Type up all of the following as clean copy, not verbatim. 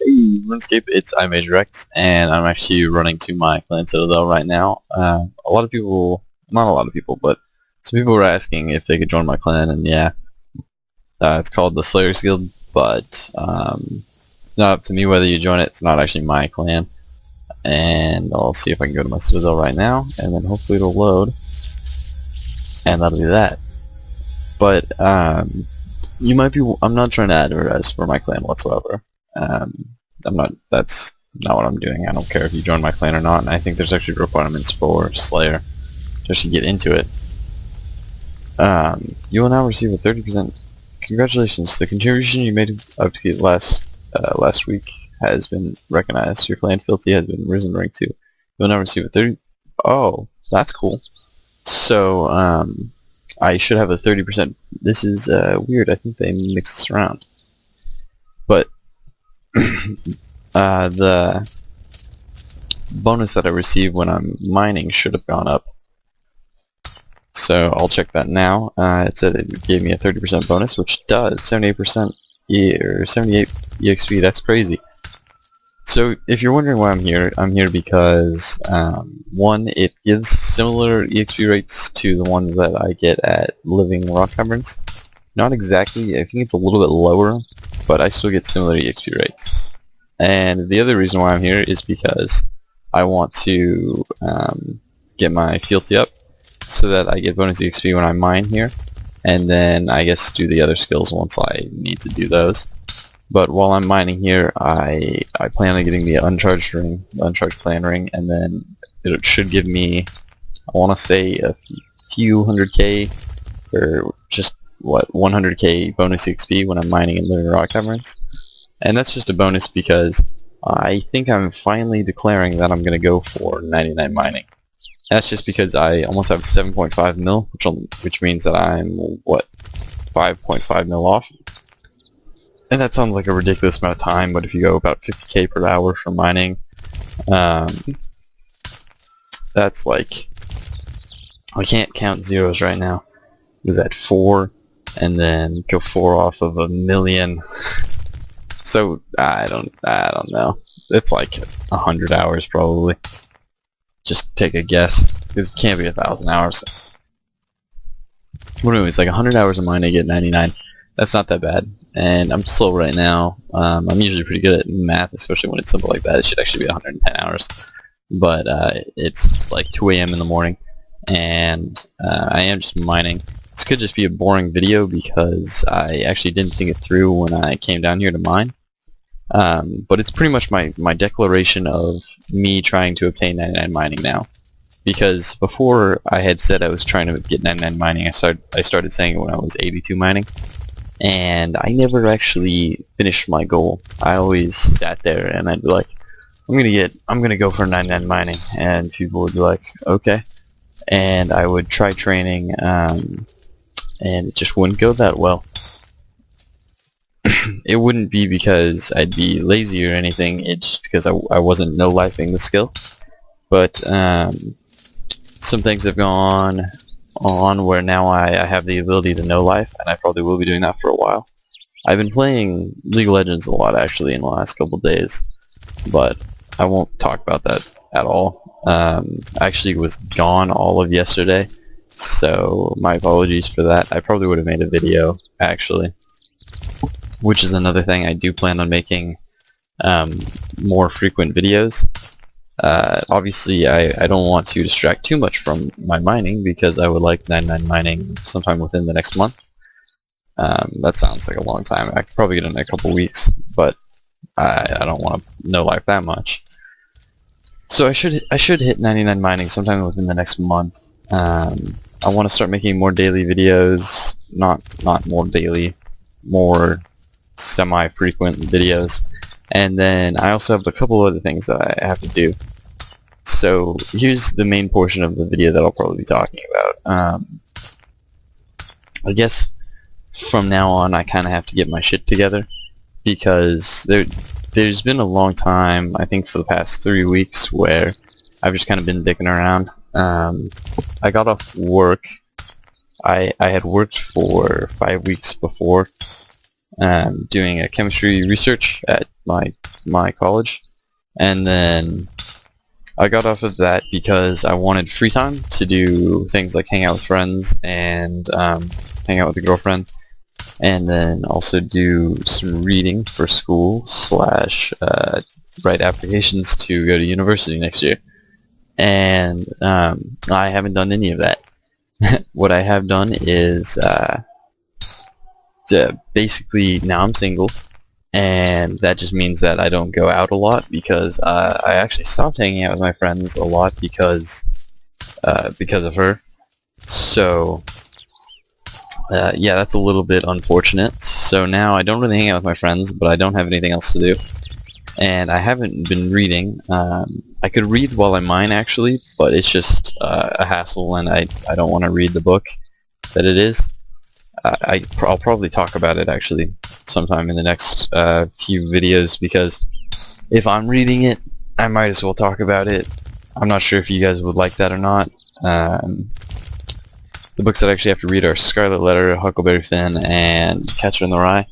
Hey, Runescape, it's iMage, and I'm actually running to my clan citadel right now. A lot of people, not a lot of people, but some people were asking if they could join my clan, and yeah, it's called the Slayers Guild, but not up to me whether you join it. It's not actually my clan, and I'll see if I can go to my citadel right now, and then hopefully it'll load, and that'll be that. But you might be. I'm not trying to advertise for my clan whatsoever. That's not what I'm doing. I don't care if you join my clan or not, and I think there's actually requirements for Slayer just to get into it. You will now receive a 30%. Congratulations, the contribution you made up to last week has been recognized. Your clan Filthy has been risen rank 2. You'll now receive a 30. Oh, that's cool. So, I should have a 30%. This is weird. I think they mixed this around. But the bonus that I receive when I'm mining should have gone up. So I'll check that now. It said it gave me a 30% bonus, which does 78% or 78 EXP. That's crazy. So if you're wondering why I'm here because one, it gives similar EXP rates to the ones that I get at Living Rock Caverns. Not exactly. I think it's a little bit lower, but I still get similar EXP rates. And the other reason why I'm here is because I want to get my fealty up so that I get bonus EXP when I mine here, and then I guess do the other skills once I need to do those. But while I'm mining here, I plan on getting the uncharged ring, the uncharged clan ring, and then it should give me, I want to say, a few 100k, or just what, 100k bonus XP when I'm mining in Living Rock Caverns. And that's just a bonus because I think I'm finally declaring that I'm going to go for 99 mining. That's just because I almost have 7.5 mil, which means that I'm, what, 5.5 mil off. And that sounds like a ridiculous amount of time, but if you go about 50k per hour for mining, that's like, I can't count zeros right now. It was at 4, and then go 4 off of 1,000,000. So I don't know. It's like 100 hours probably. Just take a guess. It can't be 1,000 hours. But anyways, like 100 hours of mining to get 99. That's not that bad. And I'm slow right now. I'm usually pretty good at math, especially when it's simple like that. It should actually be 110 hours. But it's like 2 a.m. in the morning, and I am just mining. This could just be a boring video because I actually didn't think it through when I came down here to mine. But it's pretty much my declaration of me trying to obtain 99 mining now. Because before I had said I was trying to get 99 mining, I started saying it when I was 82 mining. And I never actually finished my goal. I always sat there and I'd be like, I'm gonna go for 99 mining, and people would be like, okay. And I would try training, and it just wouldn't go that well. It wouldn't be because I'd be lazy or anything, it's just because I wasn't no-lifing the skill. But some things have gone on where now I have the ability to no-life, and I probably will be doing that for a while. I've been playing League of Legends a lot actually in the last couple days, but I won't talk about that at all. I actually was gone all of yesterday, so my apologies for that. I probably would have made a video actually, which is another thing. I do plan on making more frequent videos. Obviously I don't want to distract too much from my mining because I would like 99 mining sometime within the next month. That sounds like a long time. I could probably get in a couple weeks, but I don't want to no-life that much. So I should hit 99 mining sometime within the next month. I want to start making more daily videos, not more daily, more semi-frequent videos. And then I also have a couple other things that I have to do. So here's the main portion of the video that I'll probably be talking about. I guess from now on I kind of have to get my shit together, because there's been a long time, I think for the past 3 weeks, where I've just kind of been dicking around. I got off work. I had worked for 5 weeks before, doing a chemistry research at my college, and then I got off of that because I wanted free time to do things like hang out with friends and hang out with a girlfriend, and then also do some reading for school slash write applications to go to university next year. And I haven't done any of that. What I have done is basically now I'm single, and that just means that I don't go out a lot because I actually stopped hanging out with my friends a lot because of her. So yeah, that's a little bit unfortunate. So now I don't really hang out with my friends, but I don't have anything else to do. And I haven't been reading. I could read while I mine actually, but it's just a hassle, and I don't want to read the book that it is. I'll probably talk about it actually sometime in the next few videos, because if I'm reading it, I might as well talk about it. I'm not sure if you guys would like that or not. The books that I actually have to read are Scarlet Letter, Huckleberry Finn, and Catcher in the Rye.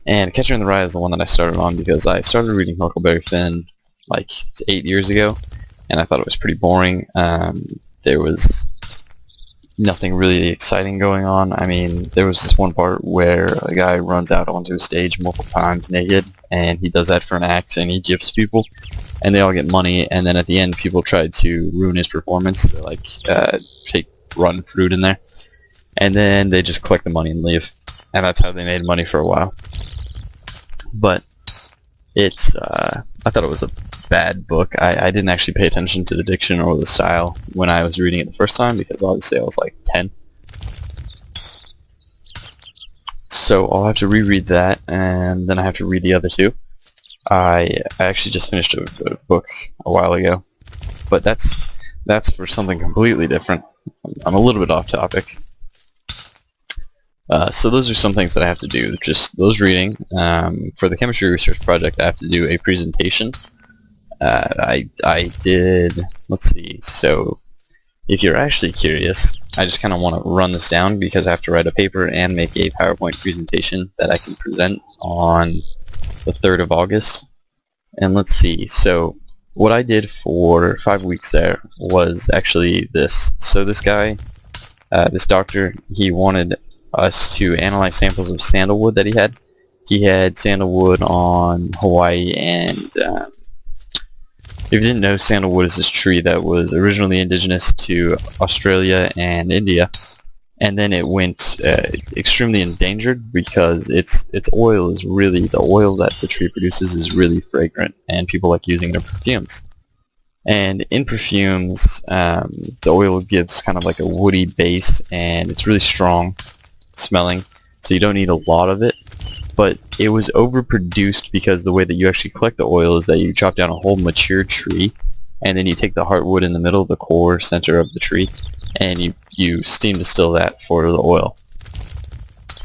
And Catcher in the Rye is the one that I started on because I started reading Huckleberry Finn like 8 years ago, and I thought it was pretty boring. There was nothing really exciting going on. I mean, there was this one part where a guy runs out onto a stage multiple times naked, and he does that for an act, and he gifts people, and they all get money, and then at the end people tried to ruin his performance. They like take rotten fruit in there, and then they just collect the money and leave, and that's how they made money for a while. But it's I thought it was a bad book. I didn't actually pay attention to the diction or the style when I was reading it the first time, because obviously I was like 10. So I'll have to reread that, and then I have to read the other two. I actually just finished a book a while ago, but that's for something completely different. I'm a little bit off topic. So those are some things that I have to do, just those reading. For the chemistry research project, I have to do a presentation. I did, let's see, so if you're actually curious, I just kind of want to run this down because I have to write a paper and make a PowerPoint presentation that I can present on the 3rd of August. And let's see, so what I did for 5 weeks there was actually this. So this guy, this doctor, he wanted us to analyze samples of sandalwood that he had. He had sandalwood on Hawaii, and if you didn't know, sandalwood is this tree that was originally indigenous to Australia and India, and then it went extremely endangered because its oil is really, the oil that the tree produces is really fragrant, and people like using it in perfumes. And in perfumes, the oil gives kind of like a woody base, and it's really strong smelling, so you don't need a lot of it. But it was overproduced because the way that you actually collect the oil is that you chop down a whole mature tree, and then you take the heartwood in the middle, the core center of the tree, and you steam distill that for the oil.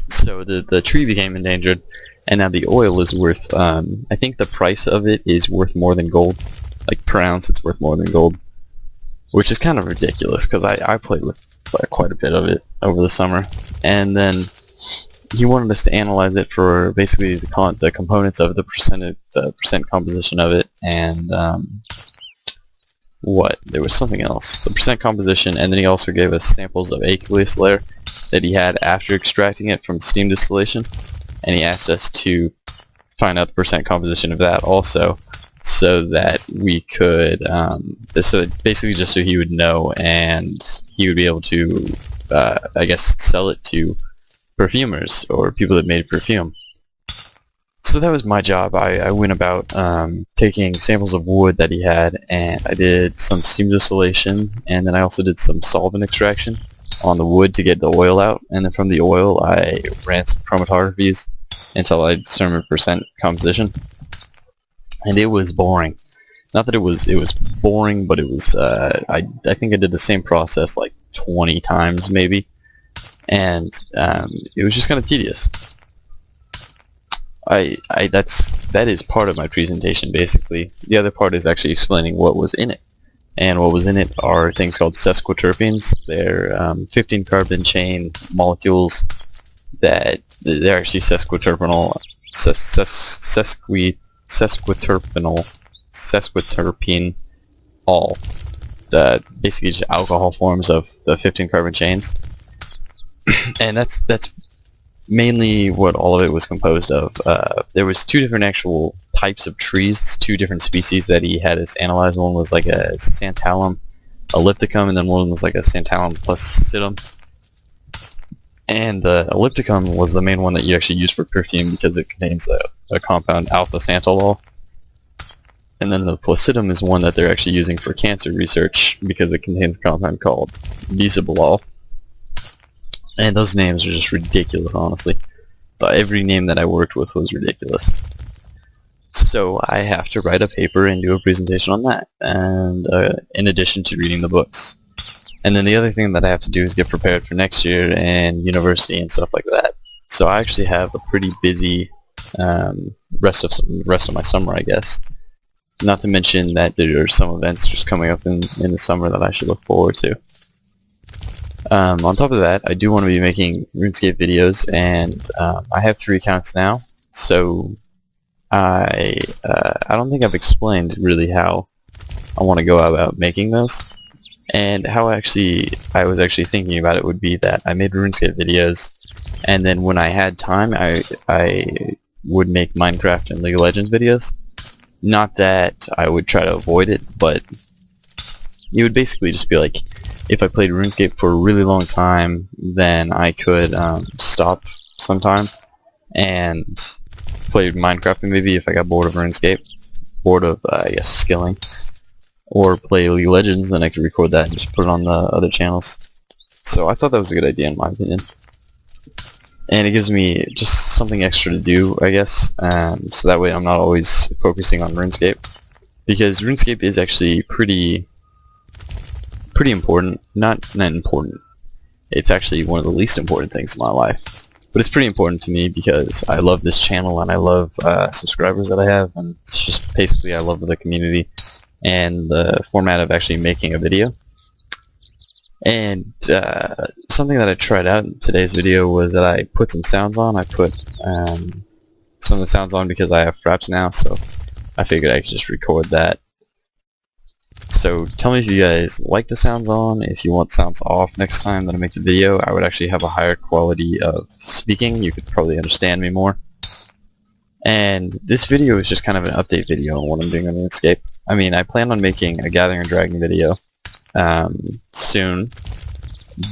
So the tree became endangered, and now the oil is worth, I think the price of it is worth more than gold. Like per ounce it's worth more than gold, which is kind of ridiculous because I played with quite a bit of it over the summer. And then he wanted us to analyze it for basically the components of the percent composition of it, and there was something else, the percent composition, and then he also gave us samples of aqueous layer that he had after extracting it from steam distillation, and he asked us to find out the percent composition of that also, so that we could so basically just so he would know, and he would be able to I guess sell it to perfumers or people that made perfume. So that was my job. I went about taking samples of wood that he had, and I did some steam distillation, and then I also did some solvent extraction on the wood to get the oil out, and then from the oil I ran some chromatographies until I determined percent composition. And it was boring. Not that it was boring, but it was I think I did the same process like 20 times maybe, and it was just kind of tedious. That is part of my presentation basically. The other part is actually explaining what was in it, and what was in it are things called sesquiterpenes. They're 15 carbon chain molecules that they're actually sesquiterpenal, sesquiterpene all. Basically just alcohol forms of the 15 carbon chains. And that's mainly what all of it was composed of. There was two different actual types of trees, two different species that he had us analyze. One was like a Santalum ellipticum, and then one was like a Santalum placidum. And the ellipticum was the main one that you actually use for perfume because it contains a compound alpha santalol. And then the placidum is one that they're actually using for cancer research because it contains a compound called bisabolol. And those names are just ridiculous, honestly. But every name that I worked with was ridiculous. So I have to write a paper and do a presentation on that, and in addition to reading the books. And then the other thing that I have to do is get prepared for next year and university and stuff like that. So I actually have a pretty busy rest of my summer, I guess. Not to mention that there are some events just coming up in the summer that I should look forward to. On top of that, I do want to be making RuneScape videos, and I have 3 accounts now, so I don't think I've explained really how I want to go about making those. And how I was actually thinking about it would be that I made RuneScape videos, and then when I had time, I would make Minecraft and League of Legends videos. Not that I would try to avoid it, but it would basically just be like, if I played RuneScape for a really long time, then I could stop sometime and play Minecraft maybe if I got bored of RuneScape, bored of, I guess, skilling, or play League of Legends, then I could record that and just put it on the other channels. So I thought that was a good idea in my opinion. And it gives me just something extra to do, I guess, so that way I'm not always focusing on RuneScape. Because RuneScape is actually pretty important. Not important. It's actually one of the least important things in my life. But it's pretty important to me because I love this channel and I love subscribers that I have, and it's just basically I love the community and the format of actually making a video. And something that I tried out in today's video was that I put some sounds on. I put some of the sounds on because I have fraps now, so I figured I could just record that. So tell me if you guys like the sounds on. If you want sounds off next time that I make the video, I would actually have a higher quality of speaking. You could probably understand me more. And this video is just kind of an update video on what I'm doing on RuneScape. I mean, I plan on making a Gathering and Dragon video soon,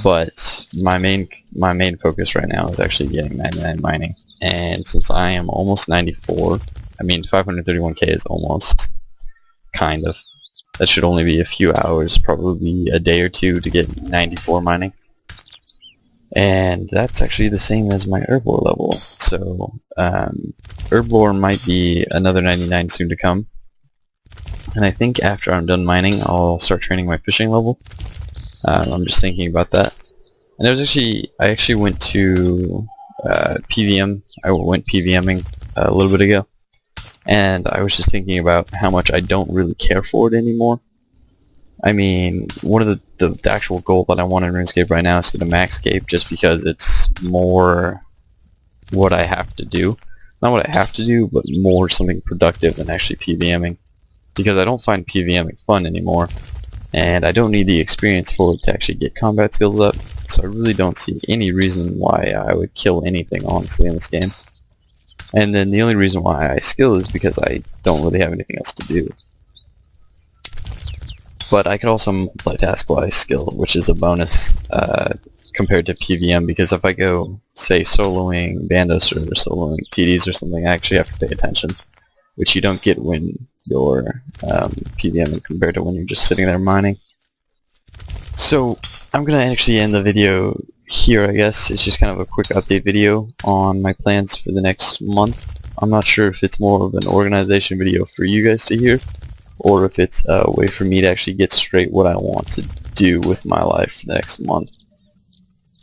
but my main focus right now is actually getting 99 mining. And since I am almost 94, I mean 531k is almost, kind of. That should only be a few hours, probably a day or two to get 94 mining. And that's actually the same as my herb lore level. So herb lore might be another 99 soon to come. And I think after I'm done mining, I'll start training my fishing level. I'm just thinking about that. And I actually went to PVM. I went PVMing a little bit ago. And I was just thinking about how much I don't really care for it anymore. I mean, one of the actual goal that I want in RuneScape right now is to get a maxscape, just because it's more what I have to do. Not what I have to do, but more something productive than actually PVMing. Because I don't find PVMing fun anymore, and I don't need the experience for it to actually get combat skills up, so I really don't see any reason why I would kill anything, honestly, in this game. And then the only reason why I skill is because I don't really have anything else to do. But I could also multitask while I skill, which is a bonus compared to PVM, because if I go, say, soloing Bandos or soloing TDs or something, I actually have to pay attention, which you don't get when you're PVMing compared to when you're just sitting there mining. So I'm going to actually end the video here, I guess. It's just kind of a quick update video on my plans for the next month. I'm not sure if it's more of an organization video for you guys to hear, or if it's a way for me to actually get straight what I want to do with my life next month.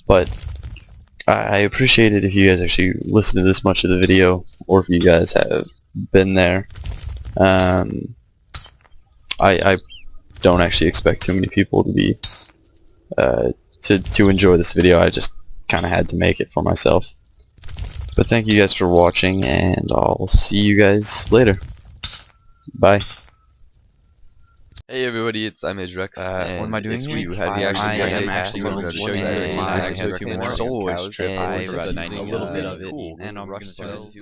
But I appreciate it if you guys actually listen to this much of the video, or if you guys have been there. I don't actually expect too many people to be to enjoy this video. I just kind of had to make it for myself. But thank you guys for watching, and I'll see you guys later. Bye. Hey everybody, it's iMage Rex, and what am I doing this here? week we actually going to show you and how to go go to to more more Sandalwood strip, and and just a using a little bit of it, cool. and I'm Rush gonna cells.